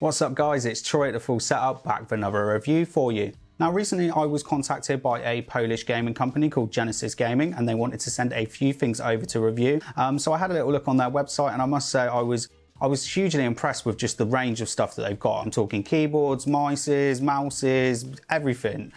What's up guys, it's Troy at The Full Setup, back with another review for you. Now recently I was contacted by a Polish gaming company called Genisis Gaming, and they wanted to send a few things over to review. So I had a little look on their website, and I must say I was hugely impressed with just the range of stuff that they've got. I'm talking keyboards, mices, mouses, everything.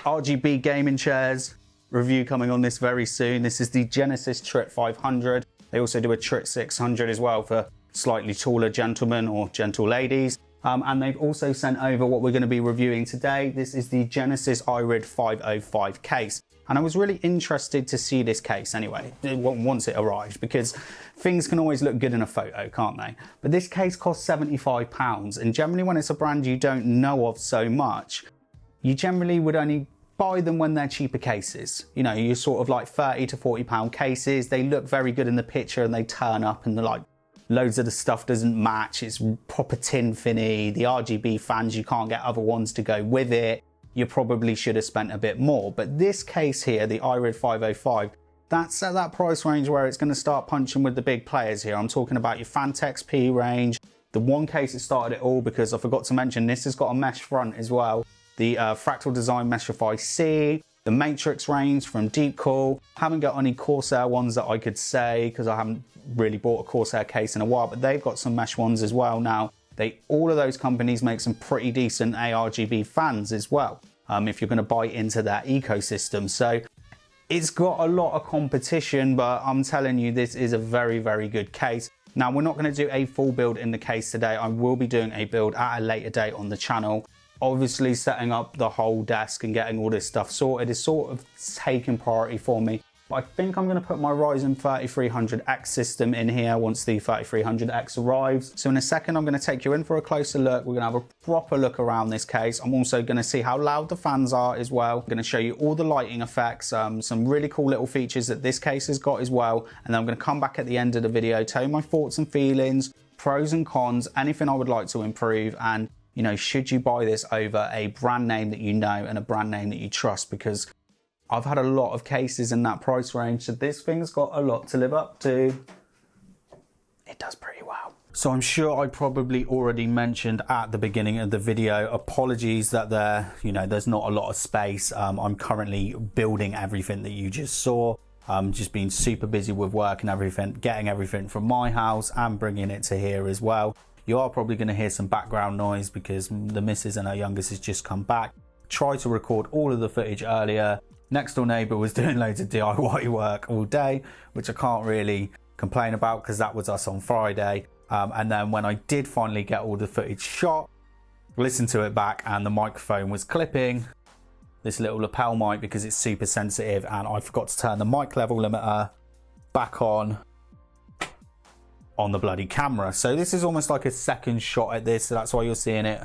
RGB gaming chairs, review coming on this very soon. This is the Genisis Trit 500. They also do a Trit 600 as well for slightly taller gentlemen or gentle ladies. And they've also sent over what we're going to be reviewing today. This is the Genisis Irid 505 case. And I was really interested to see this case anyway, once it arrived, because things can always look good in a photo, can't they? But this case costs £75, and generally when it's a brand you don't know of so much, you generally would only buy them when they're cheaper cases. You know, you're sort of like £30 to £40 cases. They look very good in the picture and they turn up and they're like, loads of the stuff doesn't match. It's proper tin finny. The RGB fans, you can't get other ones to go with it. You probably should have spent a bit more. But this case here, the Irid 505, that's at that price range where it's going to start punching with the big players here. I'm talking about your Fantex P range. The one case that started it all, because I forgot to mention, this has got a mesh front as well. The Fractal Design Meshify C, the Matrix range from Deepcool. Haven't got any Corsair ones that I could say, because I haven't really bought a Corsair case in a while, but they've got some mesh ones as well now. All of those companies make some pretty decent ARGB fans as well, if you're going to buy into that ecosystem. So it's got a lot of competition, but I'm telling you, this is a very, very good case. Now, we're not going to do a full build in the case today. I will be doing a build at a later date on the channel. Obviously, setting up the whole desk and getting all this stuff sorted is sort of taking priority for me. But I think I'm going to put my Ryzen 3300X system in here once the 3300X arrives. So in a second, I'm going to take you in for a closer look. We're going to have a proper look around this case. I'm also going to see how loud the fans are as well. I'm going to show you all the lighting effects, some really cool little features that this case has got as well. And then I'm going to come back at the end of the video, tell you my thoughts and feelings, pros and cons, anything I would like to improve, and you know, should you buy this over a brand name that you know and a brand name that you trust? Because I've had a lot of cases in that price range, so this thing's got a lot to live up to. It does pretty well. So I'm sure I probably already mentioned at the beginning of the video, apologies that there's not a lot of space. I'm currently building everything that you just saw. Just been super busy with work and everything, getting everything from my house and bringing it to here as well. You are probably going to hear some background noise because the missus and her youngest has just come back. Tried to record all of the footage earlier. Next door neighbour was doing loads of DIY work all day, which I can't really complain about because that was us on Friday. And then when I did finally get all the footage shot, listened to it back and the microphone was clipping this little lapel mic because it's super sensitive, and I forgot to turn the mic level limiter back on the bloody camera. So this is almost like a second shot at this, so that's why you're seeing it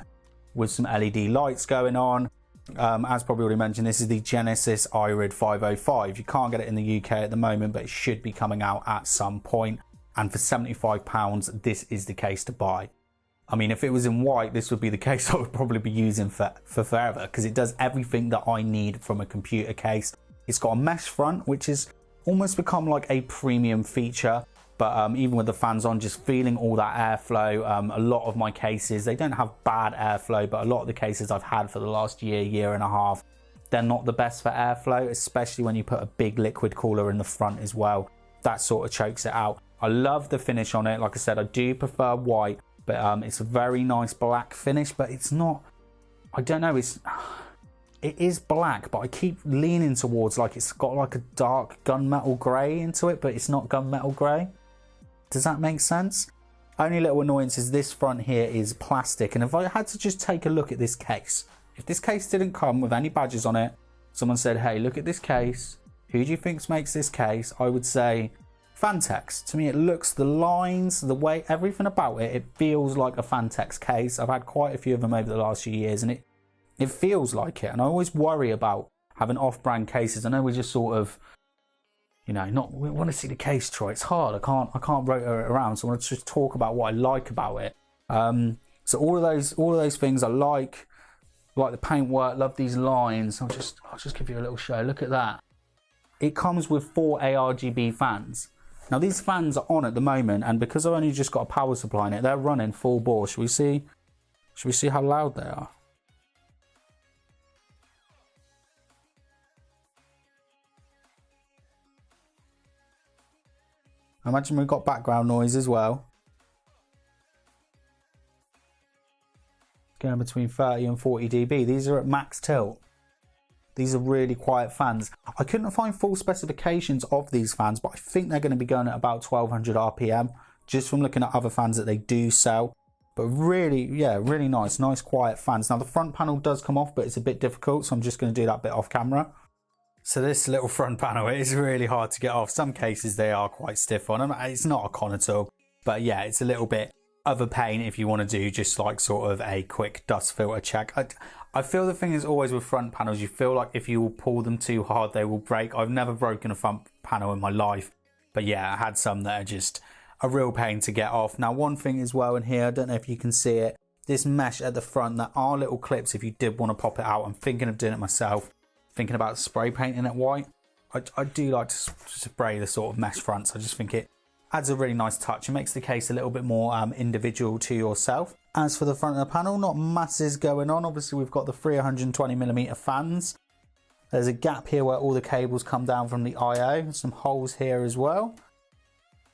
with some LED lights going on. As probably already mentioned, this is the Genisis Irid 505. You can't get it in the UK at the moment, but it should be coming out at some point. And for £75, this is the case to buy. I mean, if it was in white, this would be the case I would probably be using for forever, because it does everything that I need from a computer case. It's got a mesh front, which has almost become like a premium feature. But even with the fans on, just feeling all that airflow. A lot of my cases, they don't have bad airflow, but a lot of the cases I've had for the last year and a half, they're not the best for airflow, especially when you put a big liquid cooler in the front as well. That sort of chokes it out. I love the finish on it. Like I said, I do prefer white, but it's a very nice black finish, but it's not, I don't know, it is black, but I keep leaning towards like it's got like a dark gunmetal grey into it, but it's not gunmetal grey. Does that make sense? Only little annoyance is this front here is plastic, and if I had to just take a look at this case, if this case didn't come with any badges on it, someone said, hey, look at this case, who do you think makes this case? I would say Fantex. To me, it looks, the lines, the way, everything about it, it feels like a Fantex case. I've had quite a few of them over the last few years, and it feels like it. And I always worry about having off-brand cases. I know we're just sort of, you know, we want to see the case, Troy. It's hard. I can't rotor it around. So I want to just talk about what I like about it. So all of those things I like the paintwork, love these lines. I'll just give you a little show. Look at that. It comes with 4 ARGB fans. Now these fans are on at the moment, and because I've only just got a power supply in it, they're running full bore. Shall we see? Should we see how loud they are? I imagine we've got background noise as well. Going between 30 and 40 dB. These are at max tilt. These are really quiet fans. I couldn't find full specifications of these fans, but I think they're going to be going at about 1200 RPM, just from looking at other fans that they do sell. But really, yeah, really nice quiet fans. Now the front panel does come off, but it's a bit difficult, so I'm just going to do that bit off camera. So this little front panel, it is really hard to get off. Some cases they are quite stiff on them. It's not a con at all, but yeah, it's a little bit of a pain if you want to do just like sort of a quick dust filter check. I feel the thing is always with front panels, you feel like if you will pull them too hard, they will break. I've never broken a front panel in my life, but yeah, I had some that are just a real pain to get off. Now, one thing as well in here, I don't know if you can see it, this mesh at the front, there are little clips if you did want to pop it out. I'm thinking of doing it myself, thinking about spray painting it white. I do like to spray the sort of mesh fronts. I just think it adds a really nice touch. It makes the case a little bit more individual to yourself. As for the front of the panel, not masses going on. Obviously, we've got the 320mm fans. There's a gap here where all the cables come down from the I/O. Some holes here as well.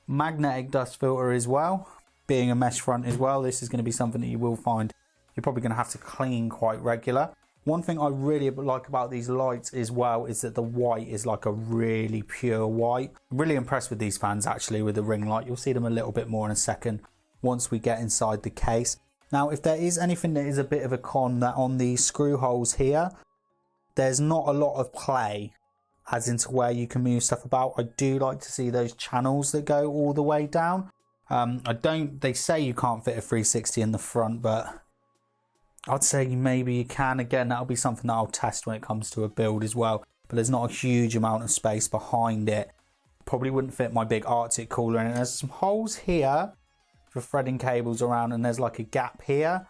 Magnetic dust filter as well. Being a mesh front as well, this is going to be something that you will find you're probably going to have to clean quite regular. One thing I really like about these lights as well is that the white is like a really pure white. I'm really impressed with these fans actually with the ring light. You'll see them a little bit more in a second once we get inside the case. Now, if there is anything that is a bit of a con, that on the screw holes here, there's not a lot of play as into where you can move stuff about. I do like to see those channels that go all the way down. They say you can't fit a 360 in the front, but I'd say maybe you can. Again, that'll be something that I'll test when it comes to a build as well. But there's not a huge amount of space behind it. Probably wouldn't fit my big Arctic cooler in it. There's some holes here for threading cables around, and there's like a gap here.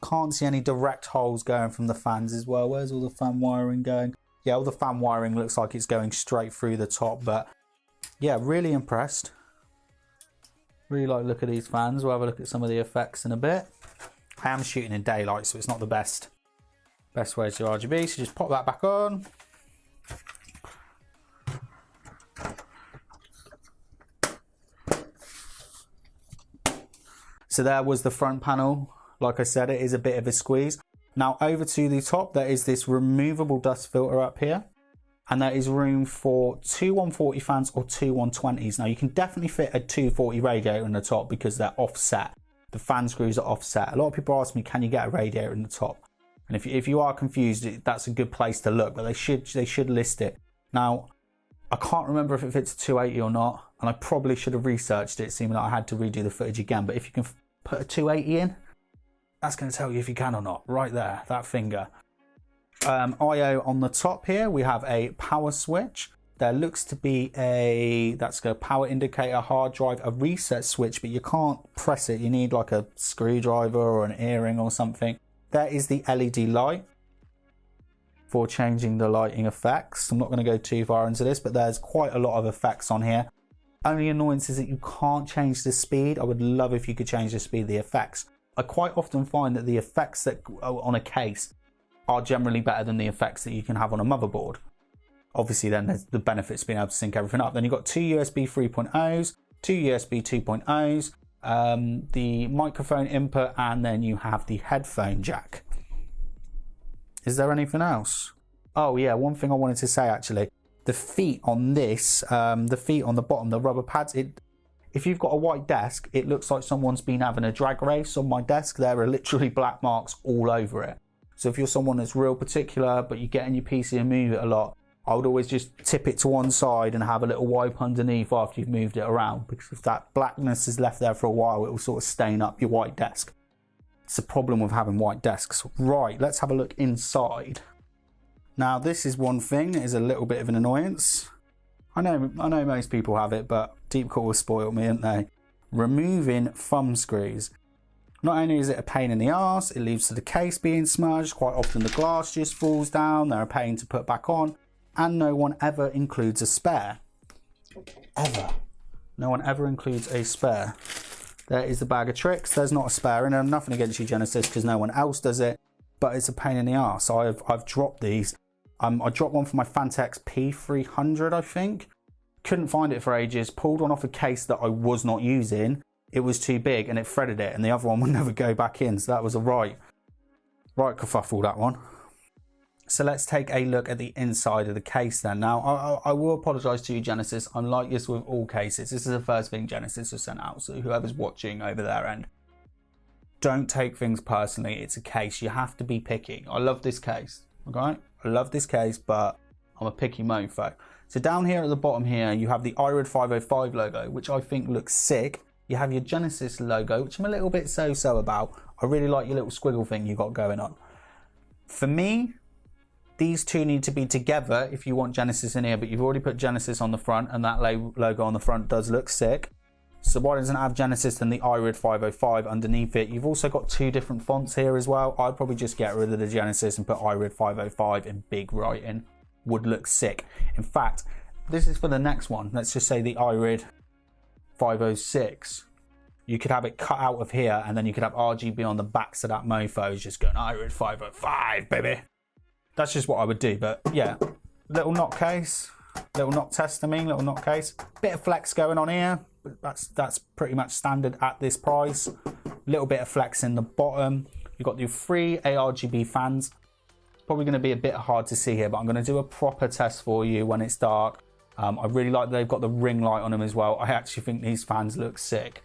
Can't see any direct holes going from the fans as well. Where's all the fan wiring going? Yeah, all the fan wiring looks like it's going straight through the top, but yeah, really impressed. Really like the look of these fans. We'll have a look at some of the effects in a bit. I am shooting in daylight, so it's not the best way to RGB, so just pop that back on. So there was the front panel. Like I said, it is a bit of a squeeze. Now over to the top, there is this removable dust filter up here. And there is room for two 140 fans or two 120s. Now you can definitely fit a 240 radiator in the top because they're offset. The fan screws are offset. A lot of people ask me, can you get a radiator in the top? And if you are confused, that's a good place to look, but they should list it. Now, I can't remember if it fits a 280 or not, and I probably should have researched it, seeming that I had to redo the footage again. But if you can put a 280 in, that's going to tell you if you can or not. Right there, that finger. I/O on the top here, we have a power switch. There looks to be that's a power indicator, hard drive, a reset switch, but you can't press it. You need like a screwdriver or an earring or something. There is the LED light for changing the lighting effects. I'm not going to go too far into this, but there's quite a lot of effects on here. Only annoyance is that you can't change the speed. I would love if you could change the speed of the effects. I quite often find that the effects that are on a case are generally better than the effects that you can have on a motherboard. Obviously then there's the benefits of being able to sync everything up. Then you've got two USB 3.0s, two USB 2.0s, the microphone input, and then you have the headphone jack. Is there anything else? Oh yeah, one thing I wanted to say actually. The feet on this, the feet on the bottom, the rubber pads, if you've got a white desk, it looks like someone's been having a drag race on my desk. There are literally black marks all over it. So if you're someone that's real particular, but you get in your PC and move it a lot, I would always just tip it to one side and have a little wipe underneath after you've moved it around, because if that blackness is left there for a while, it will sort of stain up your white desk. It's a problem with having white desks. Right, let's have a look inside. Now this is one thing that is a little bit of an annoyance. I know most people have it, but Deep Cut will spoil me, haven't they? Removing thumb screws. Not only is it a pain in the arse, it leads to the case being smudged. Quite often the glass just falls down. They're a pain to put back on. And no one ever includes a spare. Ever. No one ever includes a spare. There is the bag of tricks. There's not a spare in there. Nothing against you, Genesis, because no one else does it, but it's a pain in the arse. So I've dropped these. I dropped one for my Fantex P300, I think. Couldn't find it for ages. Pulled one off a case that I was not using. It was too big and it threaded it, and the other one would never go back in. So that was a right kerfuffle, that one. So let's take a look at the inside of the case then. Now, I will apologise to you, Genesis. I'm like this with all cases. This is the first thing Genesis has sent out. So whoever's watching over their end, don't take things personally. It's a case. You have to be picky. I love this case, okay? I love this case, but I'm a picky mofo. So down here at the bottom here, you have the Irid 505 logo, which I think looks sick. You have your Genesis logo, which I'm a little bit so-so about. I really like your little squiggle thing you got going on. For me, these two need to be together if you want Genesis in here, but you've already put Genesis on the front, and that logo on the front does look sick. So why doesn't it have Genesis and the Irid 505 underneath it? You've also got two different fonts here as well. I'd probably just get rid of the Genesis and put Irid 505 in big writing. Would look sick. In fact, this is for the next one. Let's just say the Irid 506. You could have it cut out of here, and then you could have RGB on the back, so that mofo is just going Irid 505, baby. That's just what I would do. But yeah, little knock case, little knock test, little knock case. Bit of flex going on here. That's pretty much standard at this price. Little bit of flex in the bottom. You've got your 3 ARGB fans. Probably going to be a bit hard to see here, but I'm going to do a proper test for you when it's dark. I really like that they've got the ring light on them as well. I actually think these fans look sick.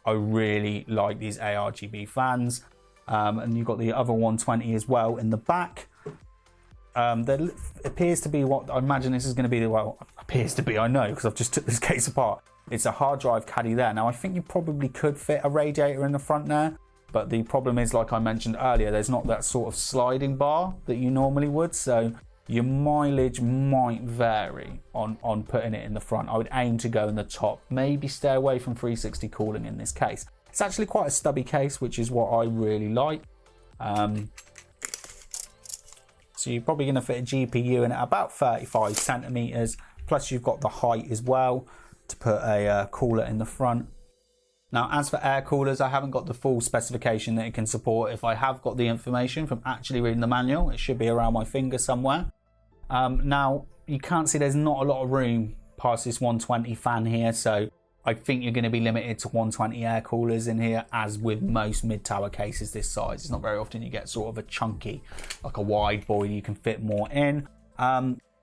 I really like these ARGB fans. And you've got the other 120 as well in the back. There appears to be what I imagine this is going to be. Well, appears to be, I know, because I've just took this case apart. It's a hard drive caddy there. Now, I think you probably could fit a radiator in the front there, but the problem is, like I mentioned earlier, there's not that sort of sliding bar that you normally would, so your mileage might vary on putting it in the front. I would aim to go in the top, maybe stay away from 360 cooling in this case. It's actually quite a stubby case, which is what I really like. So you're probably going to fit a GPU in at about 35 centimeters. Plus you've got the height as well to put a cooler in the front. Now, as for air coolers, I haven't got the full specification that it can support. If I have got the information from actually reading the manual, it should be around my finger somewhere. Now, you can't see there's not a lot of room past this 120 fan here, so I think you're going to be limited to 120 air coolers in here, as with most mid-tower cases this size. It's not very often you get sort of a chunky, like a wide boy, you can fit more in.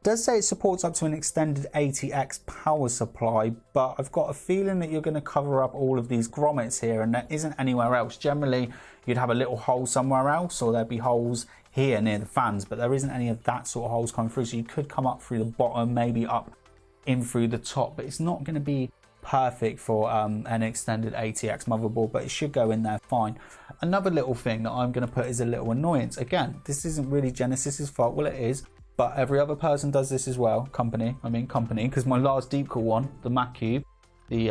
Does say it supports up to an extended ATX power supply, but I've got a feeling that you're going to cover up all of these grommets here, and there isn't anywhere else. Generally, you'd have a little hole somewhere else, or there'd be holes here near the fans, but there isn't any of that sort of holes coming through, so you could come up through the bottom, maybe up in through the top, but it's not going to be perfect for an extended ATX motherboard, but it should go in there fine. Another little thing that I'm going to put is a little annoyance. Again, this isn't really Genesis's fault. Well, it is, but every other person does this as well. Company, because my last deep cool one, the Mac Cube, the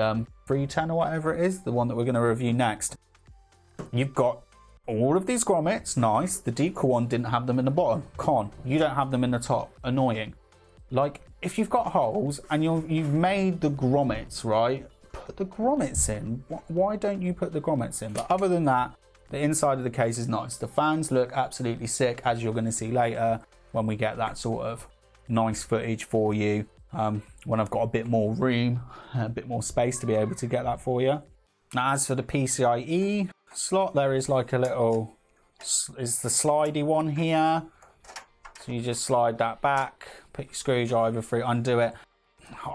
310 or whatever it is, the one that we're going to review next, you've got all of these grommets. Nice. The deep cool one didn't have them in the bottom. Con, you don't have them in the top. Annoying. Like, if you've got holes and you've made the grommets, right, put the grommets in. Why don't you put the grommets in? But other than that, the inside of the case is nice. The fans look absolutely sick, as you're going to see later when we get that sort of nice footage for you, when I've got a bit more room, a bit more space to be able to get that for you. Now, as for the PCIe slot, there is like a little, is the slidey one here. So you just slide that back, put your screwdriver through, undo it.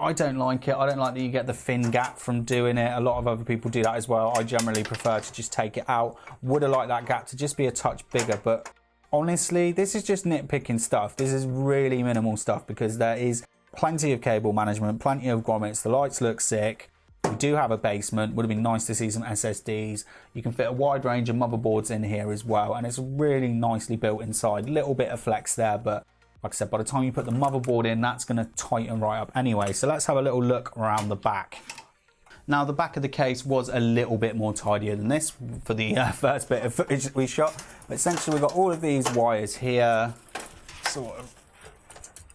I don't like it. I don't like that you get the thin gap from doing it. A lot of other people do that as well. I generally prefer to just take it out. Would have liked that gap to just be a touch bigger, but honestly, this is just nitpicking stuff. This is really minimal stuff because there is plenty of cable management, plenty of grommets. The lights look sick. We do have a basement. Would have been nice to see some SSDs. You can fit a wide range of motherboards in here as well, and it's really nicely built inside. Little bit of flex there, but like I said, by the time you put the motherboard in, that's going to tighten right up anyway. So let's have a little look around the back. Now, the back of the case was a little bit more tidier than this for the first bit of footage that we shot. But essentially, we've got all of these wires here. Sort of.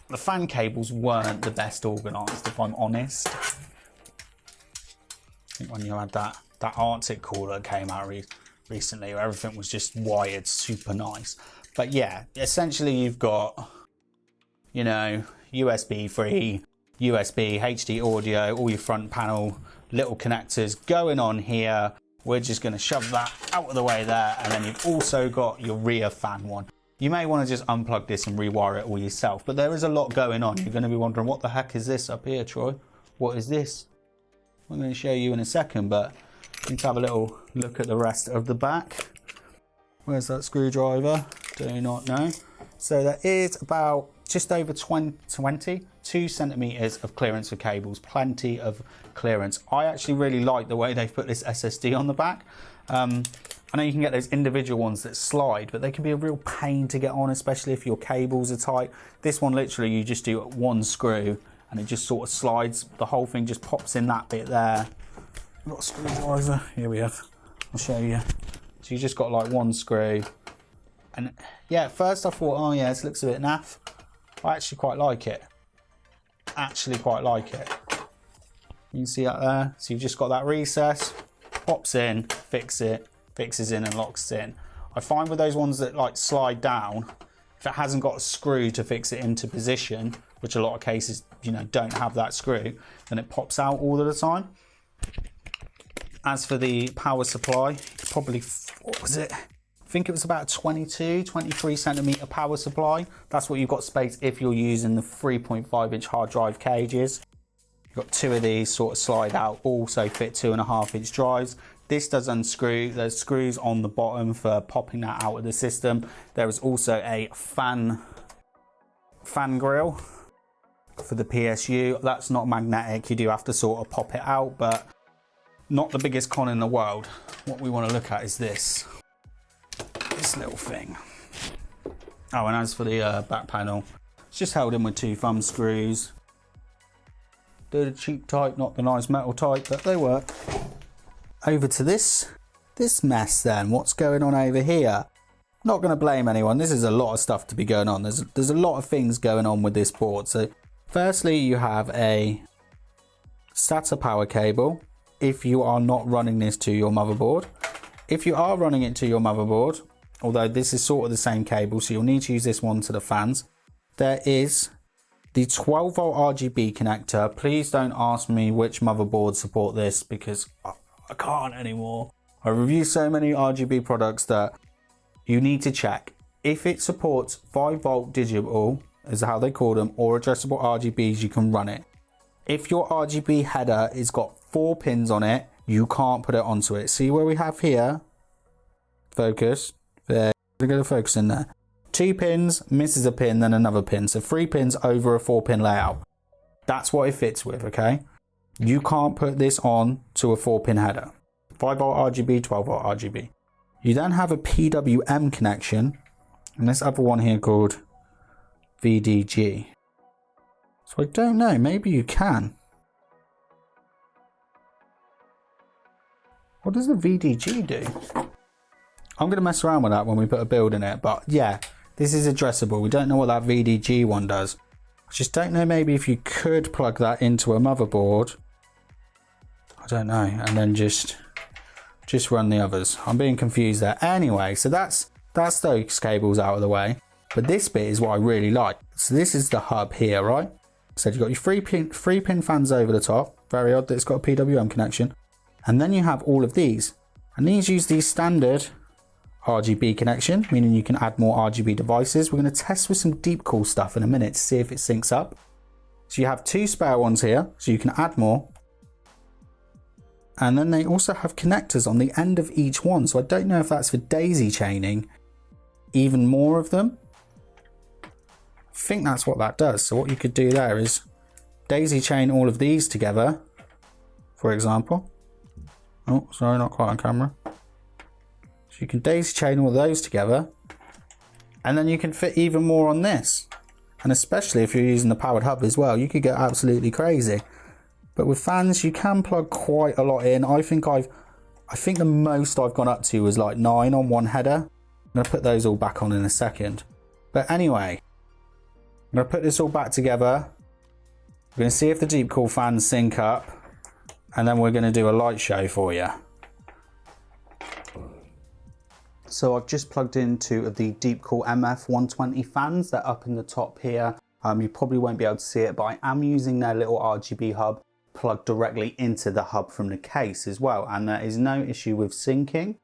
The fan cables weren't the best organised, if I'm honest. I think when you add that that Arctic cooler came out recently, where everything was just wired super nice. But yeah, essentially you've got, you know, USB 3, USB, HD audio, all your front panel, little connectors going on here. We're just going to shove that out of the way there. And then you've also got your rear fan one. You may want to just unplug this and rewire it all yourself, but there is a lot going on. You're going to be wondering, what the heck is this up here, Troy? What is this? I'm going to show you in a second, but let's have a little look at the rest of the back. Where's that screwdriver? Do not know. So there is about just over 22 centimeters of clearance for cables, plenty of clearance. I actually really like the way they've put this SSD on the back. I know you can get those individual ones that slide, but they can be a real pain to get on, especially if your cables are tight. This one, literally, you just do one screw and it just sort of slides. The whole thing just pops in that bit there. I've got a screwdriver. Here we have. I'll show you. So you just got like one screw. And yeah, at first I thought, oh yeah, this looks a bit naff. I actually quite like it. Actually quite like it. You can see that there. So you've just got that recess, pops in, fixes in and locks in. I find with those ones that like slide down, if it hasn't got a screw to fix it into position, which a lot of cases, you know, don't have that screw, then it pops out all of the time. As for the power supply, probably, what was it? I think it was about 23 centimeter power supply. That's what you've got space if you're using the 3.5 inch hard drive cages. You've got two of these sort of slide out, also fit 2.5 inch drives. This does unscrew. There's screws on the bottom for popping that out of the system. There is also a fan grill for the PSU. That's not magnetic. You do have to sort of pop it out, but not the biggest con in the world. What we want to look at is this little thing. Oh, and as for the back panel, it's just held in with 2 thumb screws. They're the cheap type, not the nice metal type, but they work. Over to this mess then. What's going on over here? Not going to blame anyone. This is a lot of stuff to be going on. There's a lot of things going on with this board. So firstly, you have a SATA power cable if you are not running this to your motherboard. If you are running it to your motherboard, although this is sort of the same cable, so you'll need to use this one to the fans, there is the 12 volt RGB connector. Please don't ask me which motherboards support this, because I can't anymore. I review so many RGB products that you need to check. If it supports 5 volt digital, is how they call them, or addressable RGBs, you can run it. If your RGB header has got 4 pins on it, you can't put it onto it. See where we have here? Focus. There. We're going to focus in there. 2 pins, misses a pin, then another pin. So 3 pins over a 4-pin layout. That's what it fits with, okay? You can't put this on to a 4-pin header. 5 volt RGB, 12 volt RGB. You then have a PWM connection, and this other one here called VDG. So I don't know, maybe you can. What does the VDG do? I'm going to mess around with that when we put a build in it, but yeah, this is addressable. We don't know what that VDG one does. I just don't know, maybe if you could plug that into a motherboard, I don't know, and then just run the others. I'm being confused there. Anyway, so that's those cables out of the way. But this bit is what I really like. So this is the hub here, right? So you've got your 3 pin fans over the top. Very odd that it's got a PWM connection. And then you have all of these. And these use the standard RGB connection, meaning you can add more RGB devices. We're going to test with some deep cool stuff in a minute to see if it syncs up. So you have 2 spare ones here, so you can add more. And then they also have connectors on the end of each one. So I don't know if that's for daisy chaining even more of them. I think that's what that does. So what you could do there is daisy chain all of these together, for example. Oh, sorry, not quite on camera. So you can daisy chain all those together, and then you can fit even more on this. And especially if you're using the powered hub as well, you could get absolutely crazy. But with fans, you can plug quite a lot in. I think the most I've gone up to was like 9 on one header. I'm going to put those all back on in a second. But anyway, I'm going to put this all back together. We're going to see if the deep cool fans sync up, and then we're going to do a light show for you. So I've just plugged in two of the Deepcool MF120 fans. They're up in the top here. You probably won't be able to see it, but I am using their little RGB hub plugged directly into the hub from the case as well. And there is no issue with syncing.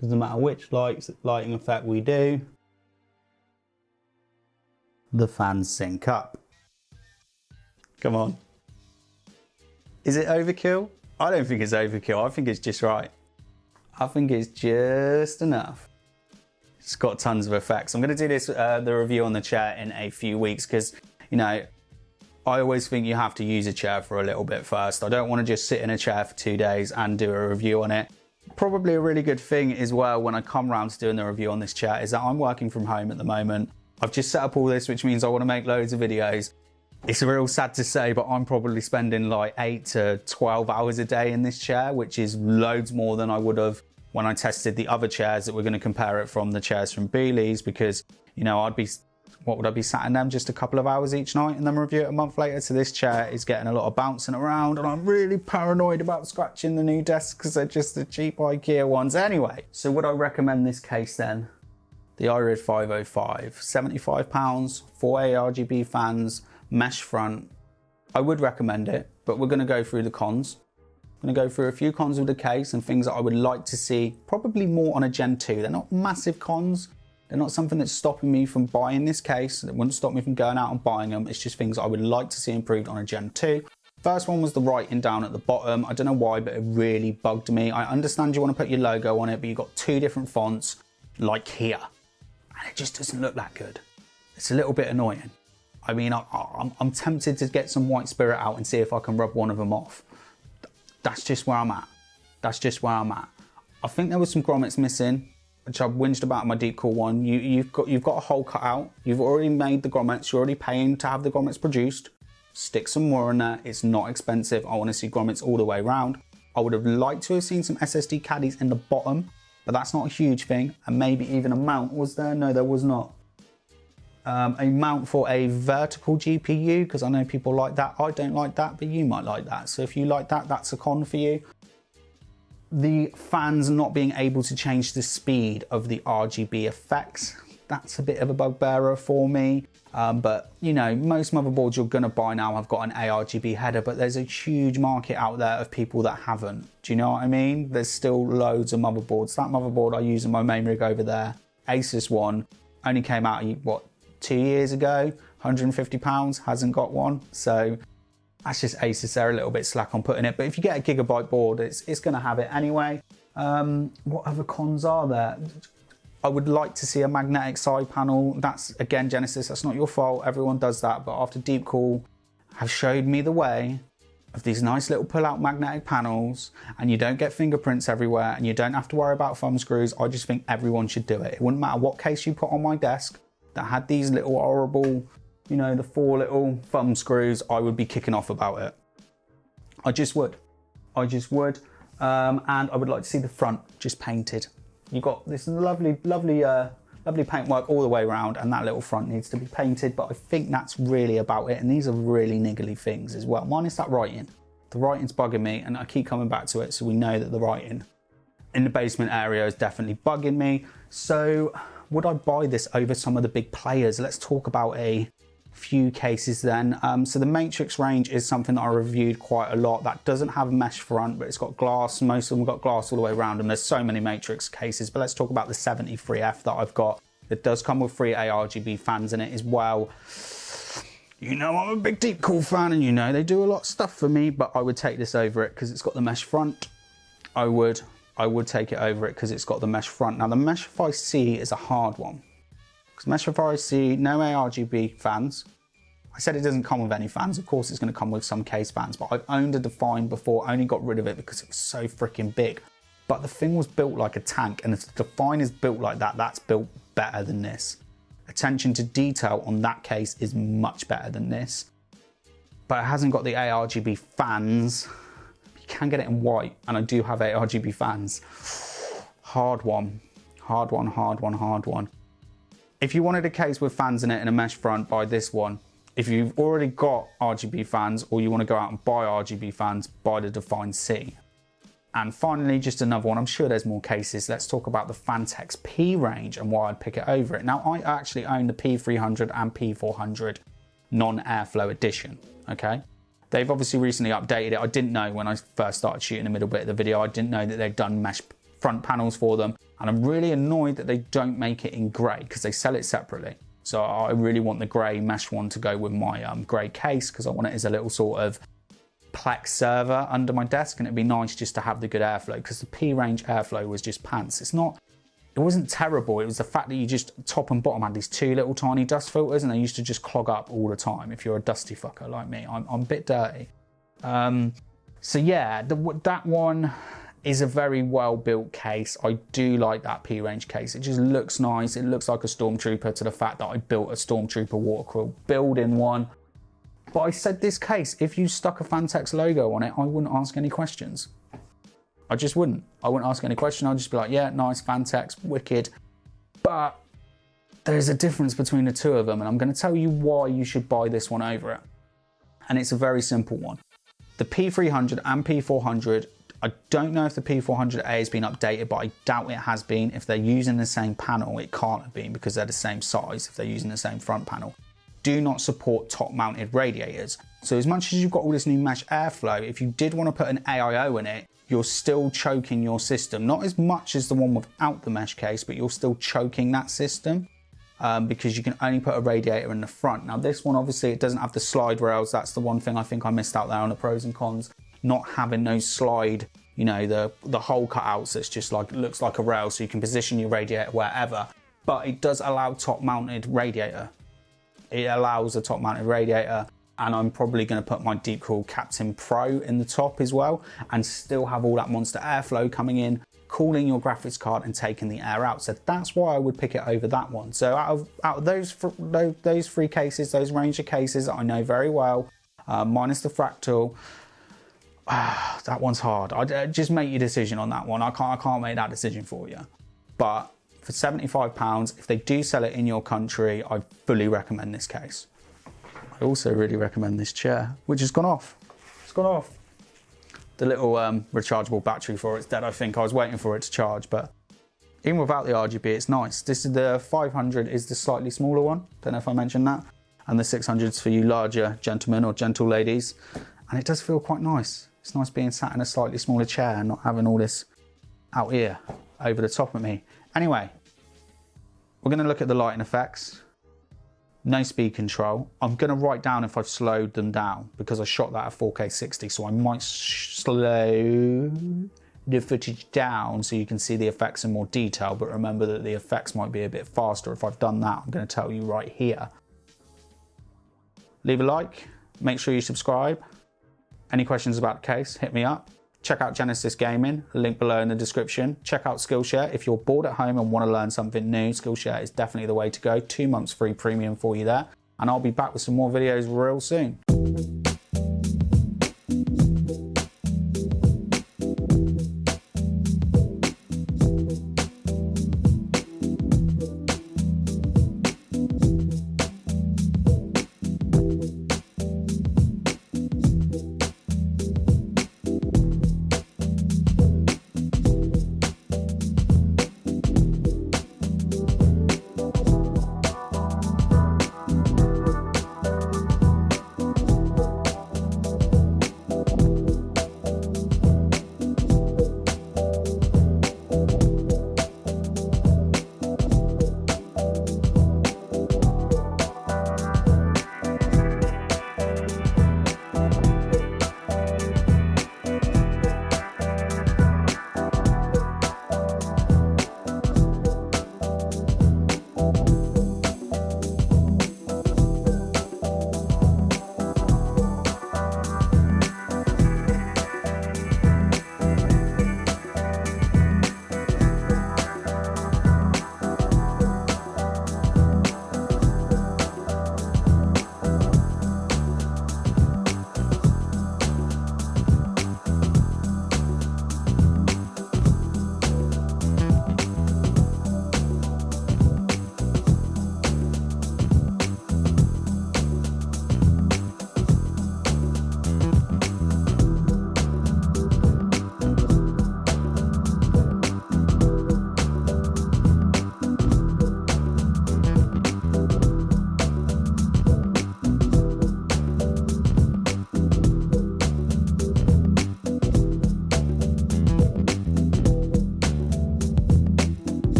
Doesn't matter which lighting effect we do, the fans sync up. Come on. Is it overkill? I don't think it's overkill. I think it's just right. I think it's just enough. It's got tons of effects. I'm going to do this, the review on the chair in a few weeks because, you know, I always think you have to use a chair for a little bit first. I don't want to just sit in a chair for 2 days and do a review on it. Probably a really good thing as well when I come around to doing the review on this chair is that I'm working from home at the moment. I've just set up all this, which means I want to make loads of videos. It's real sad to say, but I'm probably spending like 8 to 12 hours a day in this chair, which is loads more than I would have when I tested the other chairs that we're going to compare it from the chairs from Beeley's, because, you know, what would I be sat in them just a couple of hours each night and then review it a month later? So this chair is getting a lot of bouncing around and I'm really paranoid about scratching the new desks because they're just the cheap IKEA ones. Anyway, so would I recommend this case then? The Irid 505, £75, 4 ARGB fans, mesh front. I would recommend it, but we're going to go through the cons. I'm going to go through a few cons of the case and things that I would like to see, probably more on a Gen 2. They're not massive cons. They're not something that's stopping me from buying this case. It wouldn't stop me from going out and buying them. It's just things I would like to see improved on a Gen 2. First one was the writing down at the bottom. I don't know why, but it really bugged me. I understand you want to put your logo on it, but you've got 2 different fonts, like here. And it just doesn't look that good. It's a little bit annoying. I mean, I'm tempted to get some White Spirit out and see if I can rub one of them off. That's just where I'm at. That's just where I'm at. I think there was some grommets missing, which I've whinged about in my Deepcool one. You've got a hole cut out. You've already made the grommets. You're already paying to have the grommets produced. Stick some more in there. It's not expensive. I want to see grommets all the way around. I would have liked to have seen some SSD caddies in the bottom, but that's not a huge thing. And maybe even a mount. Was there? No, there was not. A mount for a vertical GPU, because I know people like that. I don't like that, but you might like that. So if you like that, that's a con for you. The fans not being able to change the speed of the RGB effects, that's a bit of a bugbearer for me. But you know, most motherboards you're gonna buy now have got an ARGB header, but there's a huge market out there of people that haven't. Do you know what I mean? There's still loads of motherboards. That motherboard I use in my main rig over there, Asus one, only came out, what, 2 years ago, £150, hasn't got one. So that's just Asus, they're a little bit slack on putting it. But if you get a gigabyte board, it's gonna have it anyway. What other cons are there? I would like to see a magnetic side panel. That's, again, Genesis, that's not your fault. Everyone does that. But after Deepcool have showed me the way of these nice little pull-out magnetic panels, and you don't get fingerprints everywhere, and you don't have to worry about thumb screws, I just think everyone should do it. It wouldn't matter what case you put on my desk that had these little horrible, you know, the 4 little thumb screws, I would be kicking off about it. I just would. I just would. And I would like to see the front just painted. You've got this lovely paintwork all the way around, and that little front needs to be painted, but I think that's really about it. And these are really niggly things as well, minus that writing. The writing's bugging me, and I keep coming back to it, so we know that the writing in the basement area is definitely bugging me. So would I buy this over some of the big players? Let's talk about a few cases then. So the Matrix range is something that I reviewed quite a lot. That doesn't have a mesh front, but it's got glass. Most of them got glass all the way around, and there's so many Matrix cases. But let's talk about the 73F that I've got. It does come with 3 ARGB fans in it as well. You know I'm a big Deepcool fan, and you know they do a lot of stuff for me, but I would take this over it because it's got the mesh front. I would take it over it because it's got the mesh front. Now the Meshify C is a hard one. Because Meshify C, no ARGB fans. I said it doesn't come with any fans. Of course it's going to come with some case fans, but I've owned a Define before, only got rid of it because it was so freaking big. But the thing was built like a tank, and if the Define is built like that, that's built better than this. Attention to detail on that case is much better than this. But it hasn't got the ARGB fans. Can get it in white, and I do have ARGB fans. Hard one, hard one, hard one, hard one. If you wanted a case with fans in it and a mesh front, buy this one. If you've already got RGB fans, or you want to go out and buy RGB fans, buy the Define C. And finally, just another one, I'm sure there's more cases. Let's talk about the Phanteks P range and why I'd pick it over it. Now, I actually own the P300 and P400 non-airflow edition, okay? They've obviously recently updated it. I didn't know when I first started shooting the middle bit of the video, I didn't know that they'd done mesh front panels for them. And I'm really annoyed that they don't make it in grey because they sell it separately. So I really want the grey mesh one to go with my grey case because I want it as a little sort of Plex server under my desk, and it'd be nice just to have the good airflow because the P range airflow was just pants. It wasn't terrible, it was the fact that you just top and bottom had these two little tiny dust filters and they used to just clog up all the time. If you're a dusty fucker like me, I'm a bit dirty. So yeah, that one is a very well built case. I do like that P range case. It just looks nice. It looks like a Stormtrooper to the fact that I built a Stormtrooper water quill build in one. But I said this case, if you stuck a Phanteks logo on it, I wouldn't ask any questions. I just wouldn't. I wouldn't ask any question. I'd just be like, yeah, nice, Phanteks, wicked. But there's a difference between the two of them, and I'm going to tell you why you should buy this one over it. And it's a very simple one. The P300 and P400, I don't know if the P400A has been updated, but I doubt it has been. If they're using the same panel, it can't have been because they're the same size if they're using the same front panel. Do not support top mounted radiators. So as much as you've got all this new mesh airflow, if you did want to put an AIO in it, you're still choking your system. Not as much as the one without the mesh case, but you're still choking that system because you can only put a radiator in the front. Now this one, obviously it doesn't have the slide rails. That's the one thing I think I missed out there on the pros and cons. Not having those slide, you know, the hole cutouts that's just like, looks like a rail so you can position your radiator wherever. But it does allow top mounted radiator. It allows a top mounted radiator, and I'm probably going to put my Deep Cool Captain Pro in the top as well and still have all that monster airflow coming in, cooling your graphics card and taking the air out. So that's why I would pick it over that one. So out of those three cases, those Ranger cases that I know very well, minus the Fractal, that one's hard. Just make your decision on that one. I can't make that decision for you. But for £75, if they do sell it in your country, I fully recommend this case. I also really recommend this chair, which has gone off. It's gone off. The little rechargeable battery for it's dead, I think. I was waiting for it to charge, but even without the RGB, it's nice. This is the 500 is the slightly smaller one. Don't know if I mentioned that. And the 600's for you larger gentlemen or gentle ladies. And it does feel quite nice. It's nice being sat in a slightly smaller chair and not having all this out here over the top of me. Anyway, we're going to look at the lighting effects. No speed control. I'm going to write down if I've slowed them down because I shot that at 4K 60, so I might slow the footage down so you can see the effects in more detail, but remember that the effects might be a bit faster if I've done that. I'm going to tell you right here. Leave a like, make sure you subscribe. Any questions about the case, hit me up. Check out Genisis Gaming, link below in the description. Check out Skillshare. If you're bored at home and want to learn something new, Skillshare is definitely the way to go. 2 months free premium for you there. And I'll be back with some more videos real soon.